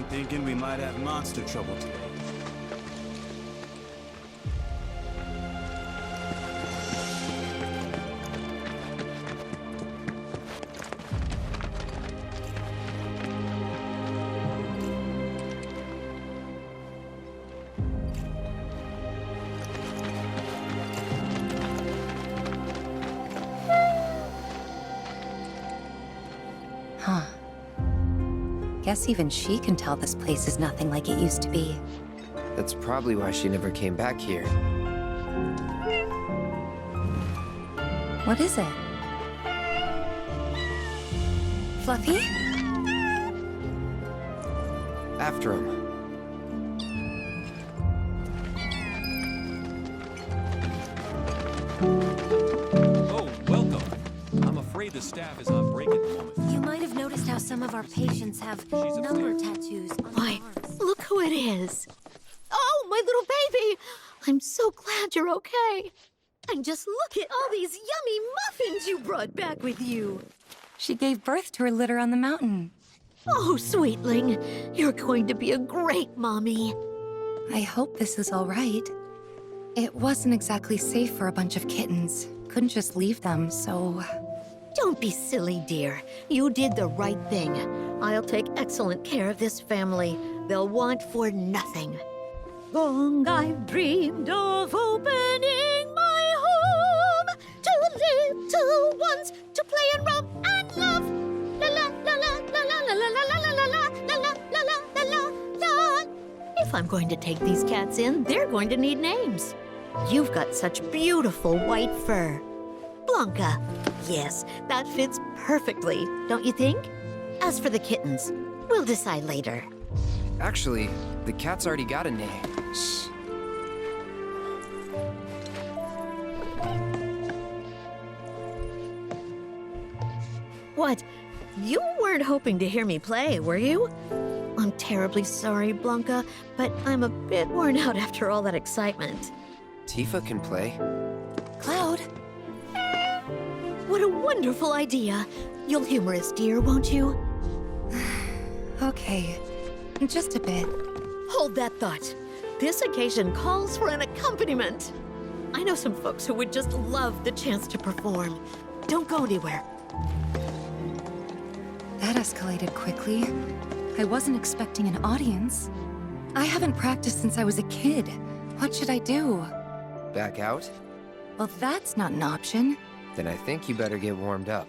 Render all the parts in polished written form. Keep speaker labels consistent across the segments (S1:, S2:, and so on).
S1: Thinking we might have monster trouble today.
S2: Huh. Guess even she can tell this place is nothing like it used to be.
S3: That's probably why she never came back here.
S2: What is it? Fluffy?
S3: After him.
S4: Oh, welcome. I'm afraid the staff is on break at the moment.
S5: You might have noticed how some of our patients have number tattoos on
S6: Why,
S5: their arms.
S6: look who it is. Oh, my little baby! I'm so glad you're okay. And just look at all these yummy muffins you brought back with you.
S2: She gave birth to her litter on the mountain.
S6: Oh, sweetling, you're going to be a great mommy.
S2: I hope this is all right. It wasn't exactly safe for a bunch of kittens. Couldn't just leave them, so...
S6: Don't be silly, dear. You did the right thing. I'll take excellent care of this family. They'll want for nothing. Long I've dreamed of opening my home to little ones to play and romp and love. La la la la la la la la la la la la la la la la la. If I'm going to take these cats in, they're going to need names. You've got such beautiful white fur. Blanca. Yes, that fits perfectly, don't you think? As for the kittens, we'll decide later.
S3: Actually, the cat's already got a name.
S2: Shh.
S6: What? You weren't hoping to hear me play, were you? I'm terribly sorry, Blanca, but I'm a bit worn out after all that excitement.
S3: Tifa can play.
S2: Cloud?
S6: What a wonderful idea. You'll humor us, dear, won't you?
S2: Okay. Just a bit.
S6: Hold that thought. This occasion calls for an accompaniment. I know some folks who would just love the chance to perform. Don't go anywhere.
S2: That escalated quickly. I wasn't expecting an audience. I haven't practiced since I was a kid. What should I do?
S3: Back out?
S2: Well, that's not an option.
S3: Then I think you better get warmed up.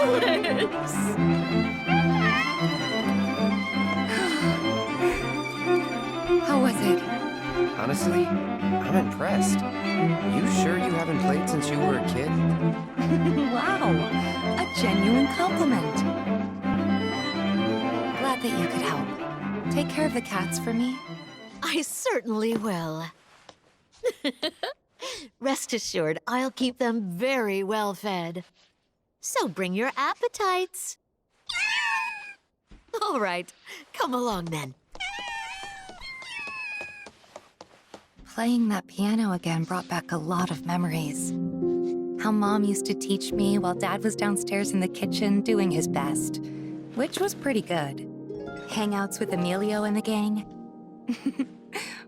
S6: Alex!
S2: How was it?
S3: Honestly, I'm impressed. You sure you haven't played since you were a kid?
S2: Wow, a genuine compliment. Glad that you could help. Take care of the cats for me.
S6: I certainly will. Rest assured, I'll keep them very well fed. So bring your appetites. All right, come along then.
S2: Playing that piano again brought back a lot of memories. How Mom used to teach me while Dad was downstairs in the kitchen doing his best, which was pretty good. Hangouts with Emilio and the gang,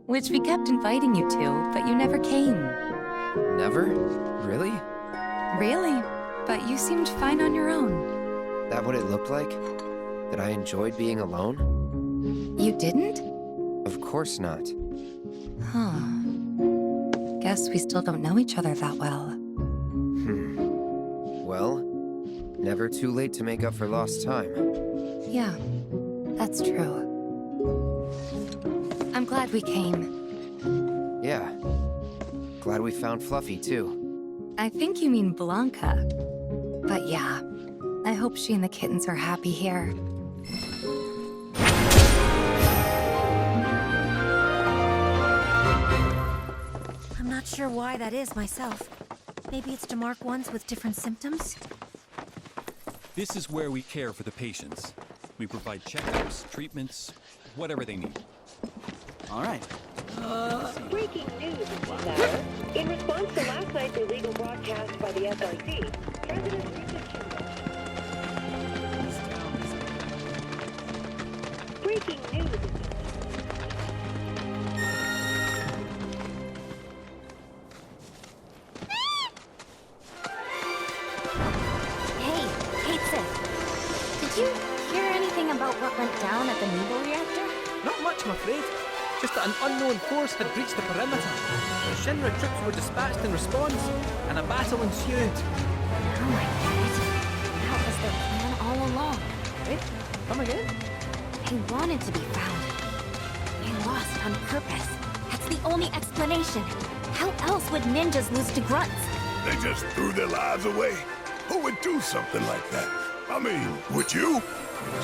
S2: which we kept inviting you to, but you never came.
S3: Never? Really?
S2: Really? But you seemed fine on your own.
S3: That what it looked like? That I enjoyed being alone?
S2: You didn't?
S3: Of course not.
S2: Huh. Guess we still don't know each other that well.
S3: Well, never too late to make up for lost time.
S2: Yeah, that's true. I'm glad we came.
S3: Yeah. Glad we found Fluffy, too.
S2: I think you mean Blanca. But yeah, I hope she and the kittens are happy here.
S5: I'm not sure why that is myself. Maybe it's to mark ones with different symptoms?
S4: This is where we care for the patients. We provide checkups, treatments, whatever they need.
S1: All right.
S7: Breaking news this hour. In response to last night's illegal broadcast by the SRC, President Breaking news.
S5: Hey, Pizza. Did you hear anything about what went down at the Nebo reactor?
S8: Not much, I'm afraid. Just that an unknown force had breached the perimeter. The Shinra troops were dispatched in response, and a battle ensued.
S5: Now I get it. That was their plan all along.
S8: Eh? Come again?
S5: They wanted to be found. They lost on purpose. That's the only explanation. How else would ninjas lose to grunts?
S9: They just threw their lives away? Who would do something like that? I mean, would you?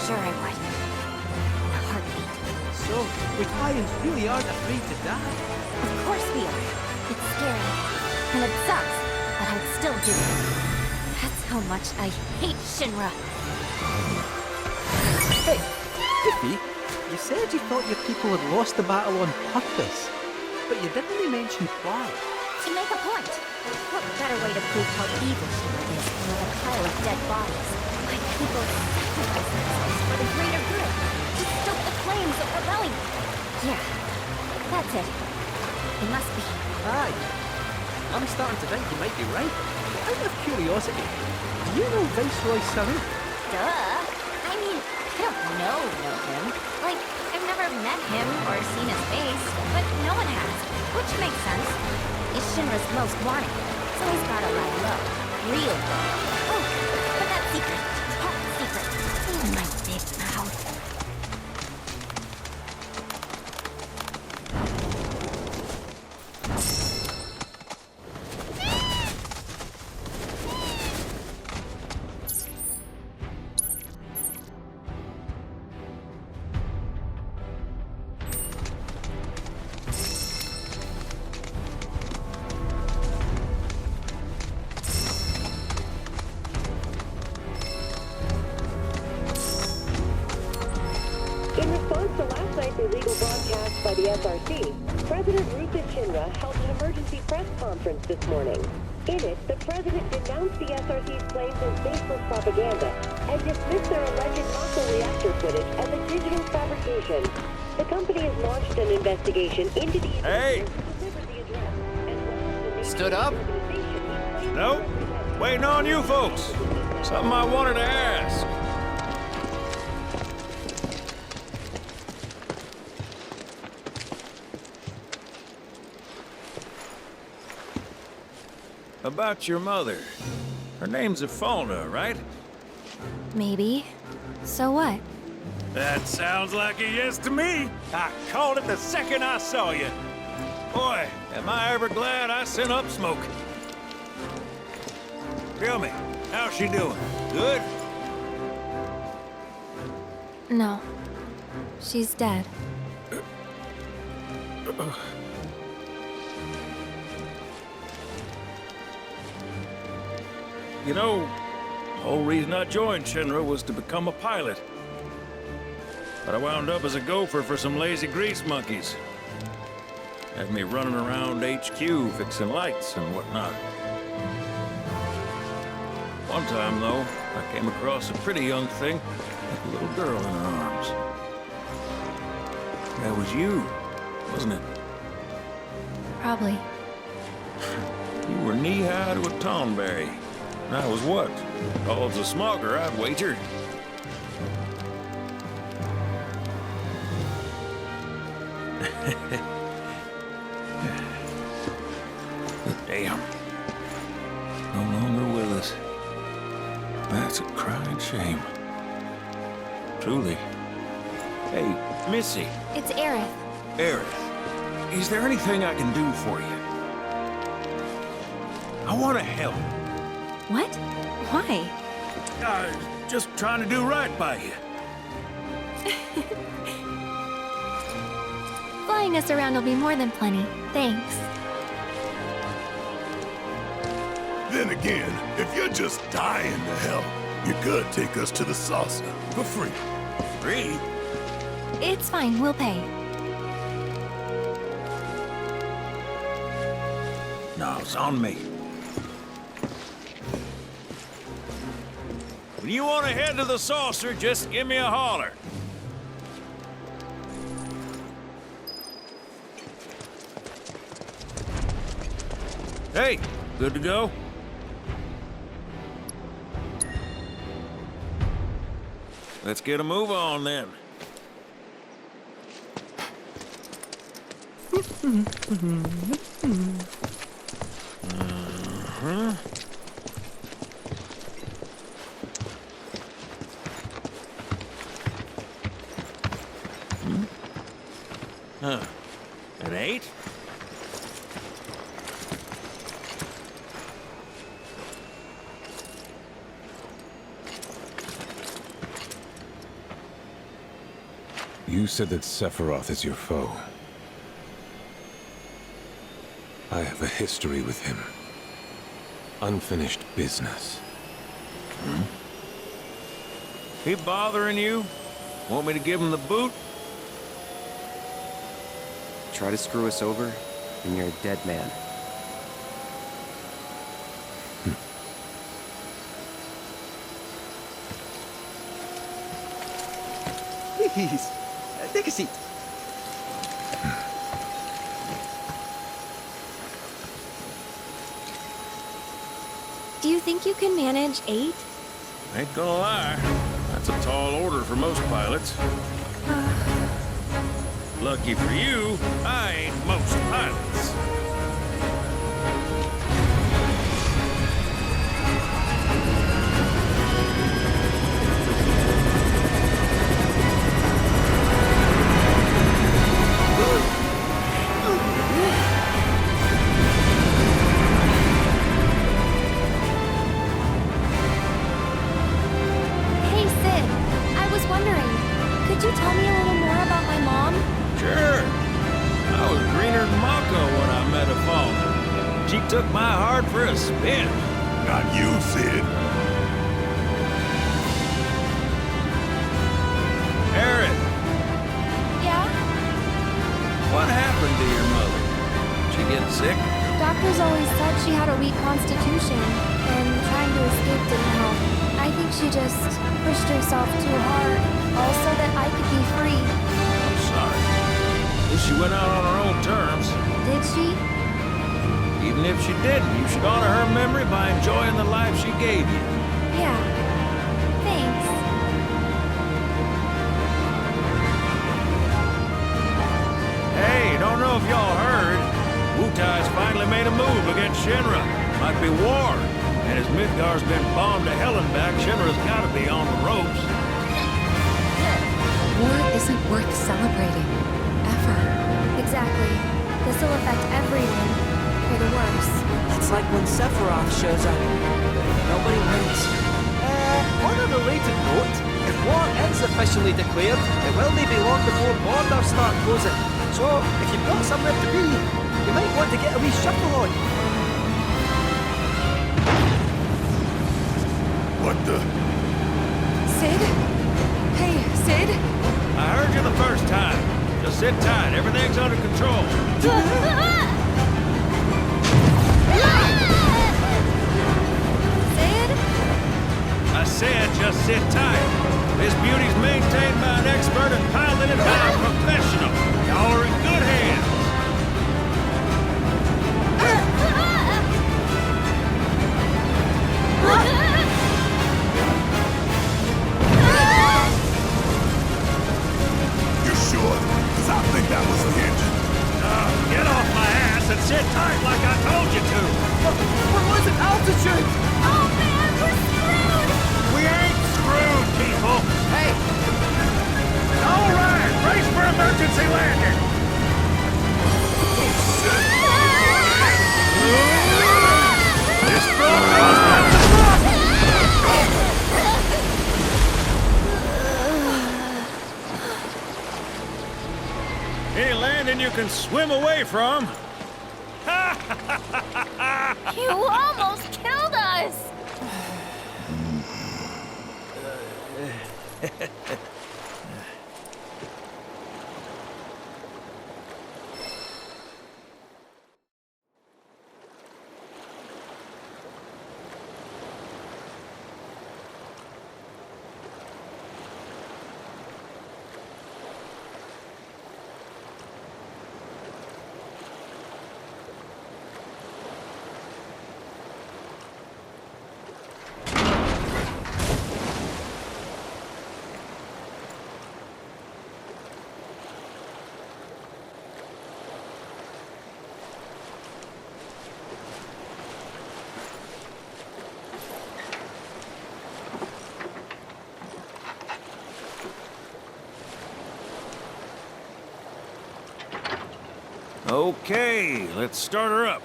S5: Sure I would. In a heartbeat.
S8: So, we Italians really aren't afraid to die.
S5: Of course we are. It's scary. And it sucks. But I'd still do it. That's how much I hate Shinra.
S8: Hey, Yuffie, you said you thought your people had lost the battle on purpose, but you didn't really mention why.
S5: To make a point. What better way to prove how evil Shinra is than with a pile of dead bodies? My people sacrifice themselves for the greater good. To stoke the flames of rebellion. Yeah, that's it. It must be.
S8: Aye. I'm starting to think you might be right. Out of curiosity, do you know Viceroy Saru?
S5: Duh. I mean, I don't know him. Like, I've never met him or seen his face, but no one has, which makes sense. He's Shinra's most wanted, so he's gotta lie low. Real low. Oh, but that's secret. Top secret. In my big mouth.
S7: In response to last night's illegal broadcast by the SRC, President Rupert Shinra held an emergency press conference this morning. In it, the president denounced the SRC's claims as baseless propaganda and dismissed their alleged muscle reactor footage as a digital fabrication. The company has launched an investigation into the
S1: Hey!
S3: Stood up?
S1: Nope. Waiting on you folks. Something I wanted to ask. About your mother. Her name's Afalna, right?
S2: Maybe. So what?
S1: That sounds like a yes to me. I called it the second I saw you. Boy, am I ever glad I sent up Smoke. Tell me, how's she doing? Good?
S2: No. She's dead.
S1: You know, the whole reason I joined Shinra was to become a pilot. But I wound up as a gopher for some lazy grease monkeys. Had me running around HQ fixing lights and whatnot. One time, though, I came across a pretty young thing with a little girl in her arms. That was you, wasn't it?
S2: Probably.
S1: You were knee-high to a tonberry. And I was what? Called a smogger, I'd wager. Damn. No longer with us. That's a crying shame. Truly. Hey, Missy.
S2: It's Aerith.
S1: Aerith, is there anything I can do for you? I want to help.
S2: What? Why?
S1: Just trying to do right by you.
S2: Flying us around will be more than plenty. Thanks.
S9: Then again, if you're just dying to help, you could take us to the saucer for free.
S1: Free?
S2: It's fine, we'll pay.
S1: No, it's on me. When you want to head to the saucer, just give me a holler. Hey, good to go? Let's get a move on then. Huh. An 8?
S10: You said that Sephiroth is your foe. I have a history with him. Unfinished business.
S1: He bothering you? Want me to give him the boot?
S3: Try to screw us over, and you're a dead man.
S8: Please, take a seat.
S2: Do you think you can manage 8?
S1: Ain't gonna lie. That's a tall order for most pilots. Lucky for you, I ain't most pilots.
S2: Hey, Sid. I was wondering, could you tell me a little more about my mom?
S1: Sure. I was greener than Mako when I met her father. She took my heart for a spin.
S9: Not you, Sid.
S1: Aaron,
S2: Yeah?
S1: what happened to your mother? She get sick?
S2: Doctors always said she had a weak constitution, and trying to escape didn't help. I think she just pushed herself too hard, all so that I could be free.
S1: I'm sorry. At least she went out on her own terms.
S2: Did she?
S1: Even if she didn't, you should honor her memory by enjoying the life she gave you.
S2: Yeah. Thanks.
S1: Hey, don't know if y'all heard. Wutai's finally made a move against Shinra. Might be war. And as Midgar's been bombed to hell and back, Shinra's gotta be on the ropes.
S2: War isn't worth celebrating. Ever.
S5: Exactly. This'll affect everyone. For the worse.
S11: It's like when Sephiroth shows up. Nobody wins.
S8: On a related note, if war is officially declared, it will be long before borders start closing. So, if you've got somewhere to be, you might want to get a wee shuffle on.
S9: What the?
S2: Sid? Hey, Sid?
S1: I heard you the first time. Just sit tight. Everything's under control.
S5: Sid?
S1: I said just sit tight. This beauty's maintained by an expert and piloted by a professional. Y'all are in good hands.
S9: You sure? Because I think that was the engine.
S1: Get off my ass and sit tight like I told you to.
S8: What was it? Altitude!
S5: Oh man, we're screwed!
S1: We ain't screwed, people.
S8: Hey!
S1: All right, brace for emergency landing. This boat goes back to front. Any landing you can swim away from.
S5: You almost killed us!
S1: Okay, let's start her up.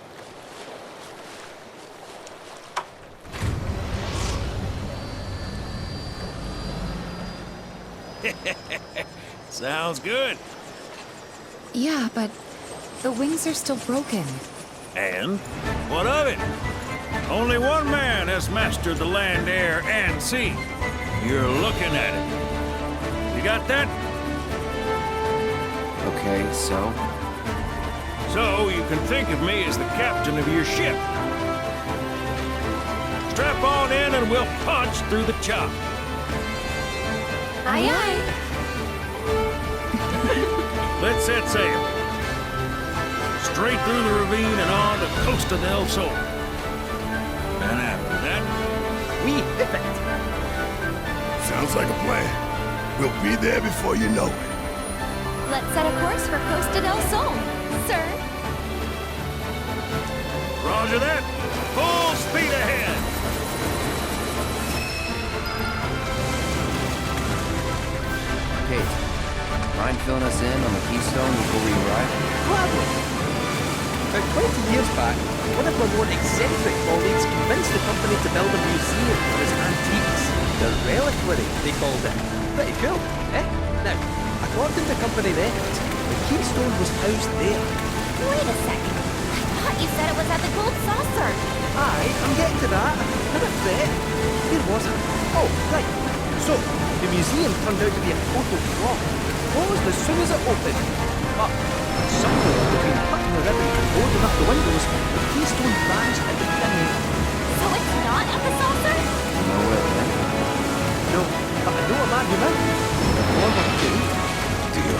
S1: Sounds good.
S2: Yeah, but the wings are still broken.
S1: And what of it? Only one man has mastered the land, air, and sea. You're looking at it. You got that?
S3: Okay, so?
S1: So you can think of me as the captain of your ship. Strap on in and we'll punch through the chop.
S5: Aye aye.
S1: Let's set sail. Straight through the ravine and on to Costa del Sol. And after that,
S8: We whip it.
S9: Sounds like a plan. We'll be there before you know it.
S5: Let's set a course for Costa del Sol, sir.
S1: Roger that. Full speed ahead.
S3: Kate, mind filling us in on the Keystone before we arrive?
S8: Gladly. About 20 years back, one of my more eccentric colleagues convinced the company to build a museum for his antiques. The reliquary, they called it. Pretty cool, eh? Now, according to company records, the Keystone was housed there.
S5: Wait a second. I thought you said it was at the Gold Saucer.
S8: Aye, I'm getting to that. Not a threat. Where was it? Oh, right. So, the museum turned out to be a total flop. Closed as soon as it opened. But somewhere between cutting the ribbon and boarding up the windows, the Keystone vanished into thin air.
S5: So it's not at the saucer?
S3: No way, then.
S8: No, but I know a man who might. One or two.
S10: Deal.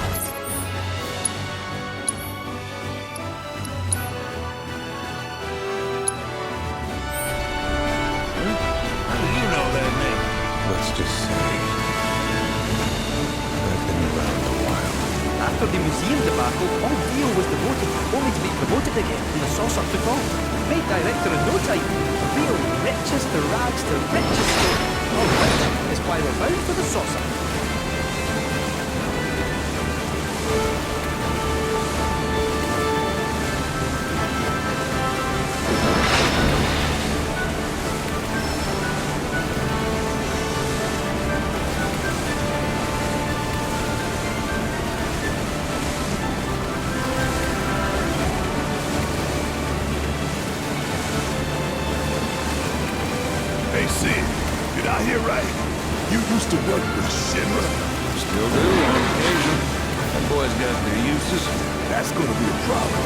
S1: How do you know that name?
S10: Let's just say I've been around a while.
S8: After the museum debacle, all Dio was devoted, only to be promoted again when the saucer took off. Made director in no time. A real rich poorest to rags to richest to... All right, is why we're bound for the saucer.
S9: Hey, Sid, did I hear right? You used to work with Shinra?
S1: Still do, on occasion. That boy's got their uses.
S9: That's gonna be a problem.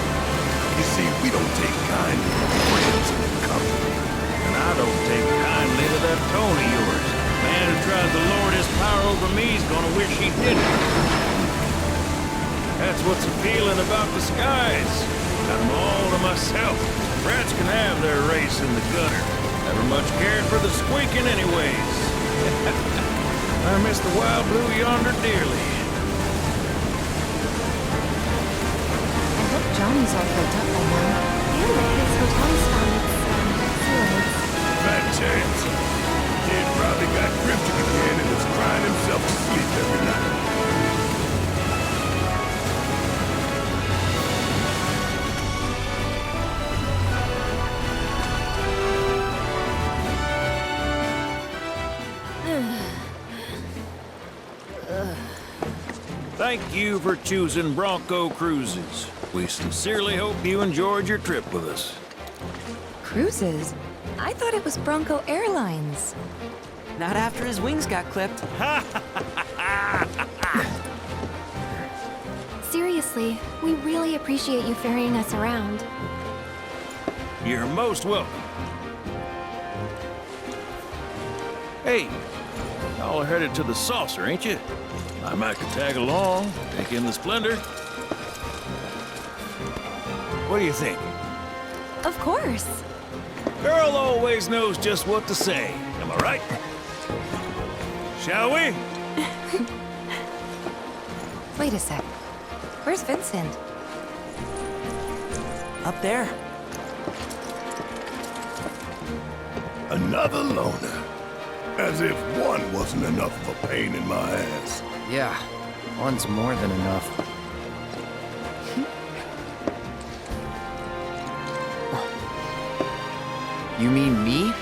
S9: You see, we don't take kindly to friends in the company.
S1: And I don't take kindly to that tone of yours. Man who tries to lord his power over me is gonna wish he didn't. That's what's appealing about the skies. Got them all to myself. Brats can have their race in the gutter. Never much cared for the squeaking anyways. I miss the wild blue yonder dearly.
S2: I hope Johnny's all built up by now.
S5: And that his hotel's found its, seaways.
S9: Fat chance. Kid probably got cryptic again and is crying himself to sleep every night.
S1: Thank you for choosing Bronco Cruises. We sincerely hope you enjoyed your trip with us.
S2: Cruises? I thought it was Bronco Airlines.
S11: Not after his wings got clipped.
S5: Seriously, we really appreciate you ferrying us around.
S1: You're most welcome. Hey, y'all are headed to the saucer, ain't you? I might could tag along, take in the splendor. What do you think?
S5: Of course.
S1: Girl always knows just what to say. Am I right? Shall we?
S2: Wait a sec. Where's Vincent?
S11: Up there.
S9: Another loner. As if one wasn't enough of a pain in my ass.
S3: Yeah, one's more than enough. You mean me?